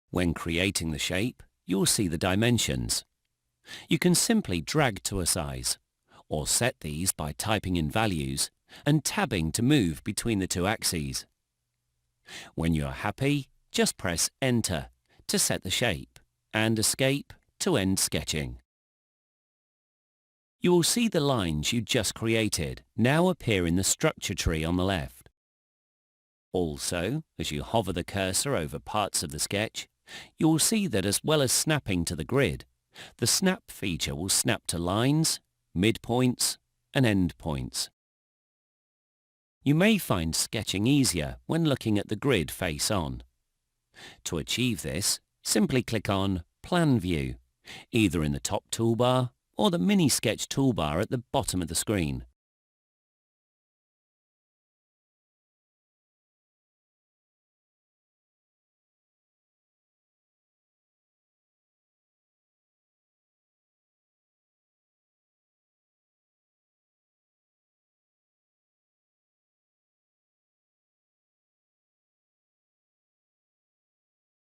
When creating the shape, you'll see the dimensions. You can simply drag to a size, or set these by typing in values and tabbing to move between the two axes. When you're happy, just press Enter to set the shape and Escape to end sketching. You will see the lines you just created now appear in the structure tree on the left. Also, as you hover the cursor over parts of the sketch, you will see that as well as snapping to the grid, the snap feature will snap to lines, midpoints, and endpoints. You may find sketching easier when looking at the grid face on. To achieve this, simply click on Plan View, either in the top toolbar or the Mini Sketch toolbar at the bottom of the screen.